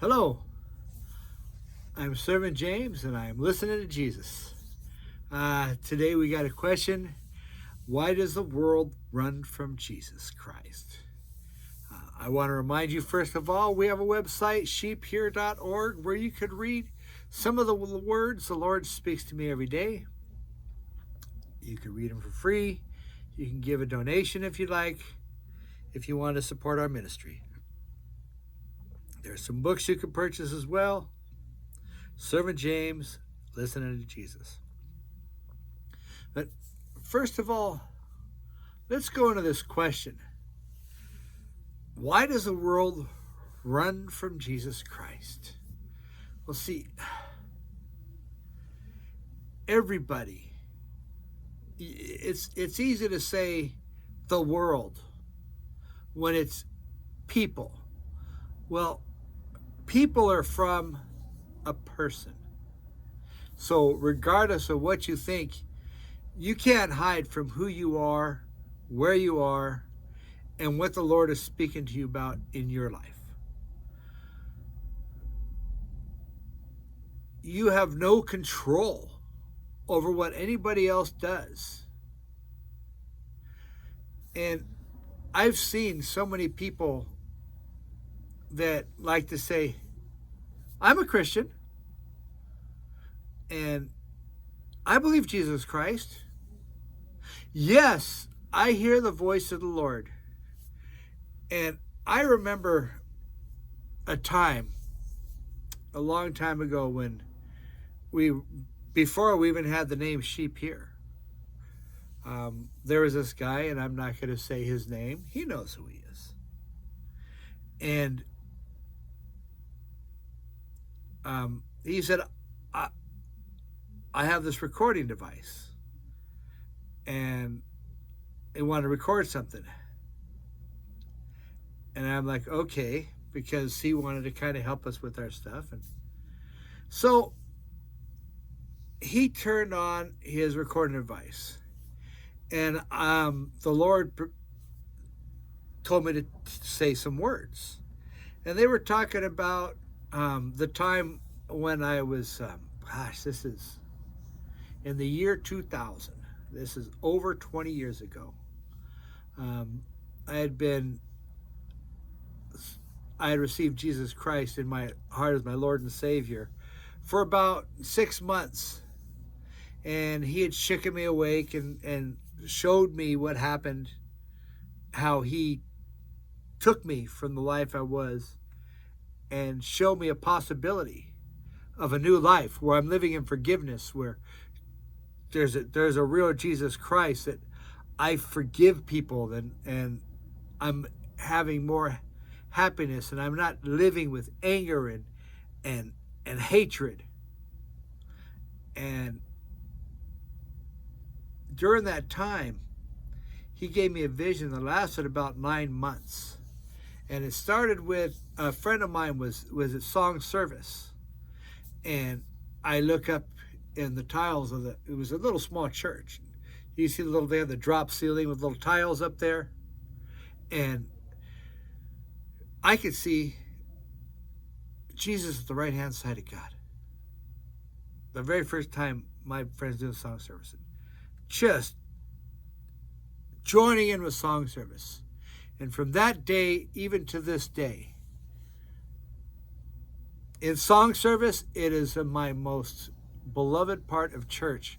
Hello, I'm Servant James and I'm listening to Jesus. Today we got a question. Why does the world run from Jesus Christ? I want to remind you, first of all, we have a website, sheephere.org, where you could read some of the words the Lord speaks to me every day. You can read them for free. You can give a donation if you'd like, if you want to support our ministry. There's some books you can purchase as well. Servant James, listening to Jesus. But first of all, let's go into this question. Why does the world run from Jesus Christ? Well, see, everybody, it's easy to say the world when it's people. Well, people are from a person. So regardless of what you think, you can't hide from who you are, where you are, and what the Lord is speaking to you about in your life. You have no control over what anybody else does. And I've seen so many people that like to say, I'm a Christian and I believe Jesus Christ. Yes, I hear the voice of the Lord. And I remember a time, a long time ago, when before we even had the name Sheep Here, there was this guy, and I'm not going to say his name. He knows who he is. And he said, I have this recording device, and they want to record something. And I'm like, okay, because he wanted to kind of help us with our stuff. And so he turned on his recording device. And the Lord told me to say some words. And they were talking about the time when I was, this is in the year 2000. This is over 20 years ago. I had received Jesus Christ in my heart as my Lord and Savior for about 6 months. And he had shaken me awake and showed me what happened, how he took me from the life I was and showed me a possibility of a new life where I'm living in forgiveness, where there's a real Jesus Christ, that I forgive people and I'm having more happiness, and I'm not living with anger and hatred. And during that time, he gave me a vision that lasted about 9 months. And it started with a friend of mine was at song service. And I look up in the tiles of it was a little small church. You see they have the drop ceiling with little tiles up there. And I could see Jesus at the right-hand side of God. The very first time my friends doing song service. Just joining in with song service. And from that day, even to this day, in song service, it is my most beloved part of church,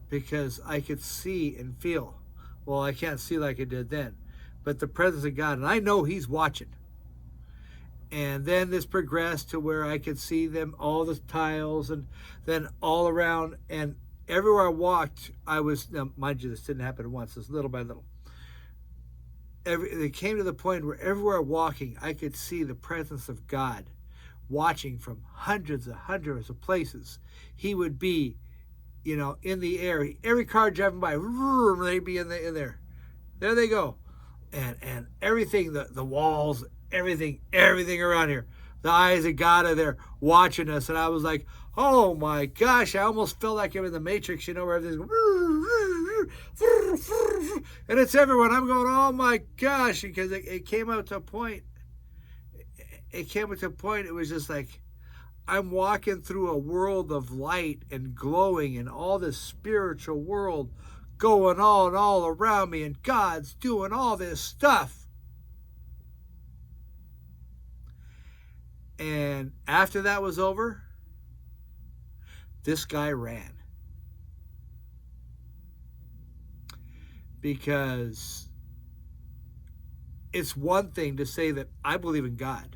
because I could see and feel. Well, I can't see like I did then, but the presence of God. And I know he's watching. And then this progressed to where I could see them, all the tiles, and then all around. And everywhere I walked, now, mind you, this didn't happen at once. It's little by little. It came to the point where everywhere walking, I could see the presence of God watching from hundreds of places. He would be, in the air. Every car driving by, they'd be in there. There they go. And everything, the walls, everything around here. The eyes of God are there watching us. And I was like, oh my gosh, I almost felt like I'm in the Matrix, where everything's and it's everyone. I'm going, oh my gosh, because it came out to a point. it came to a point, it was just like, I'm walking through a world of light and glowing and all this spiritual world going on all around me, and God's doing all this stuff. And after that was over, this guy ran. Because it's one thing to say that I believe in God.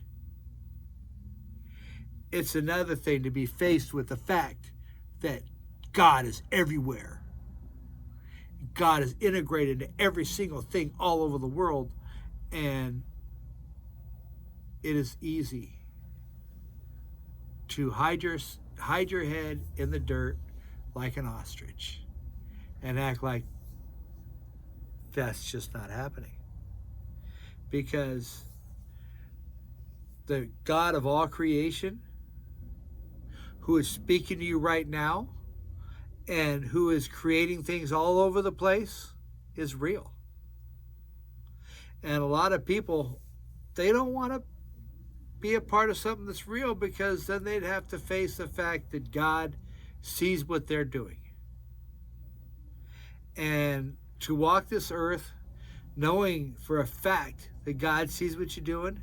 It's another thing to be faced with the fact that God is everywhere. God is integrated into every single thing all over the world, and it is easy to hide your head in the dirt like an ostrich and act like that's just not happening. Because the God of all creation, who is speaking to you right now and who is creating things all over the place, is real. And a lot of people, they don't want to be a part of something that's real, because then they'd have to face the fact that God sees what they're doing. And to walk this earth knowing for a fact that God sees what you're doing,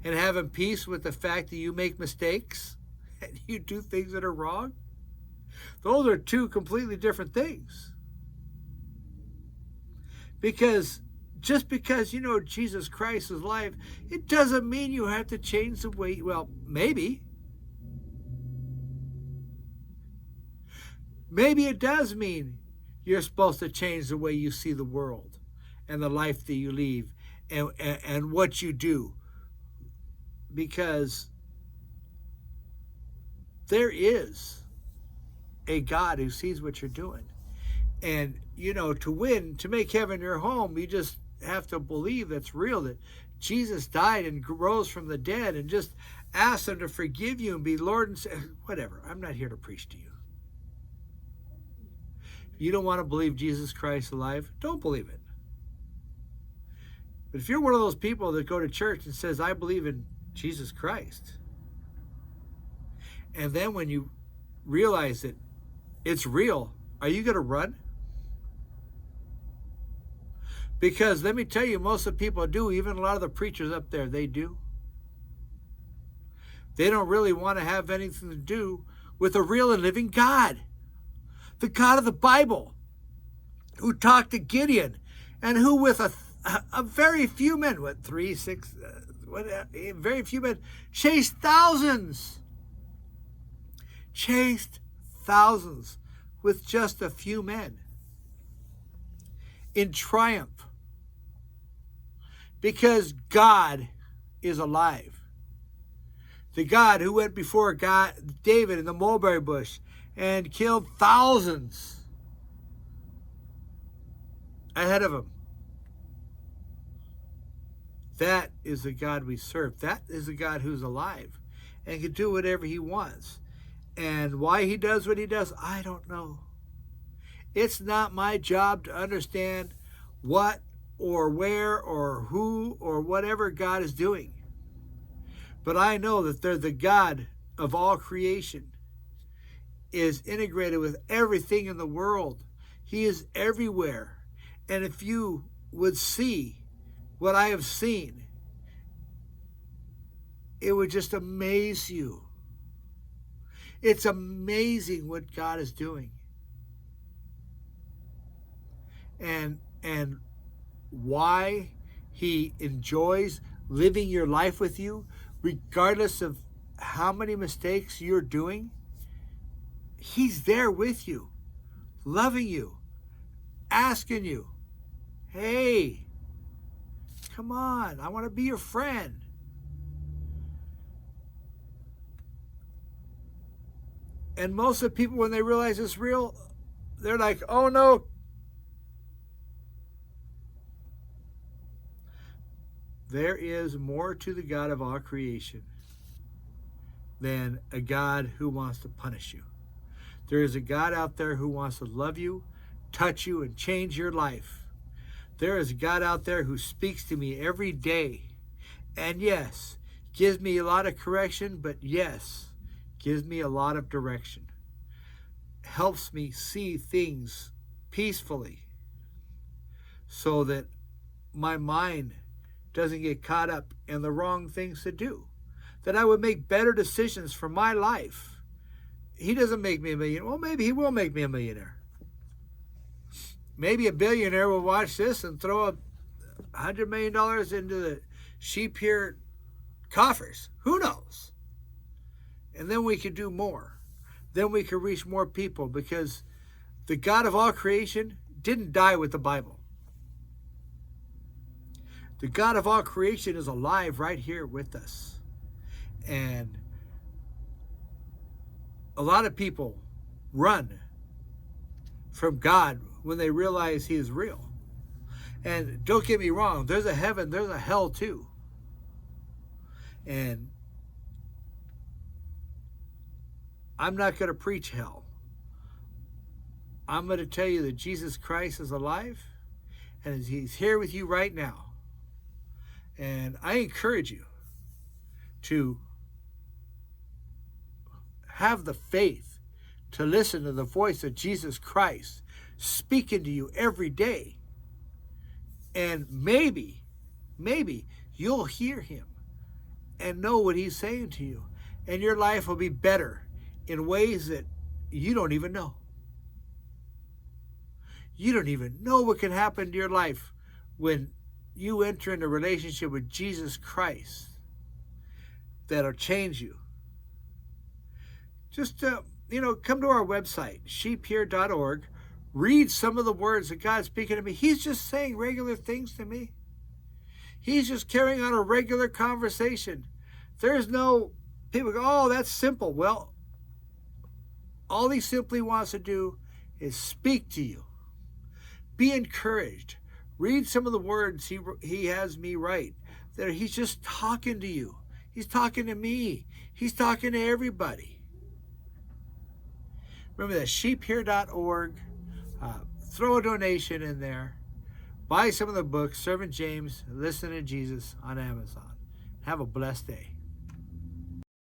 and having peace with the fact that you make mistakes and you do things that are wrong, those are two completely different things. Because just because you know Jesus Christ is alive, it doesn't mean you have to change the way, well, maybe. Maybe it does mean you're supposed to change the way you see the world and the life that you live and what you do. Because there is a God who sees what you're doing. And, you know, to win, to make heaven your home, you just have to believe that's real, that Jesus died and rose from the dead, and just ask him to forgive you and be Lord and Savior. Whatever. I'm not here to preach to you. You don't want to believe Jesus Christ alive? Don't believe it. But if you're one of those people that go to church and says, I believe in Jesus Christ, and then when you realize that it's real, are you going to run? Because let me tell you, most of the people do, even a lot of the preachers up there, they do. They don't really want to have anything to do with a real and living God. The God of the Bible, who talked to Gideon, and who with a very few men, very few men, chased thousands with just a few men in triumph, because God is alive. The God who went before David in the mulberry bush and killed thousands ahead of him. That is the God we serve. That is the God who's alive and can do whatever he wants. And why he does what he does, I don't know. It's not my job to understand what or where or who or whatever God is doing. But I know that the God of all creation is integrated with everything in the world. He is everywhere. And if you would see what I have seen, it would just amaze you. It's amazing what God is doing. And why he enjoys living your life with you, regardless of how many mistakes you're doing. He's there with you, loving you, asking you, hey, come on, I want to be your friend. And most of the people, when they realize it's real, they're like, oh no. There is more to the God of all creation than a God who wants to punish you. There is a God out there who wants to love you, touch you, and change your life. There is a God out there who speaks to me every day, and yes, Gives me a lot of correction, but yes, gives me a lot of direction. Helps me see things peacefully so that my mind doesn't get caught up in the wrong things to do. That I would make better decisions for my life. He doesn't make me a millionaire. Well, maybe he will make me a millionaire. Maybe a billionaire will watch this and throw $100 million into the sheep here coffers. Who knows? And then we could do more. Then we could reach more people, because the God of all creation didn't die with the Bible. The God of all creation is alive right here with us. And a lot of people run from God when they realize he is real. And don't get me wrong, there's a heaven, there's a hell too. And I'm not going to preach hell. I'm going to tell you that Jesus Christ is alive, and he's here with you right now. And I encourage you to have the faith to listen to the voice of Jesus Christ speaking to you every day. And maybe you'll hear him and know what he's saying to you. And your life will be better in ways that you don't even know. You don't even know what can happen to your life when you enter into a relationship with Jesus Christ that'll change you. Just, come to our website, sheephere.org. Read some of the words that God's speaking to me. He's just saying regular things to me. He's just carrying on a regular conversation. There's no, people go, oh, that's simple. Well, all he simply wants to do is speak to you. Be encouraged. Read some of the words he has me write. That he's just talking to you. He's talking to me. He's talking to everybody. Remember that sheephere.org. Throw a donation in there. Buy some of the books, Servant James, Listen to Jesus on Amazon. Have a blessed day.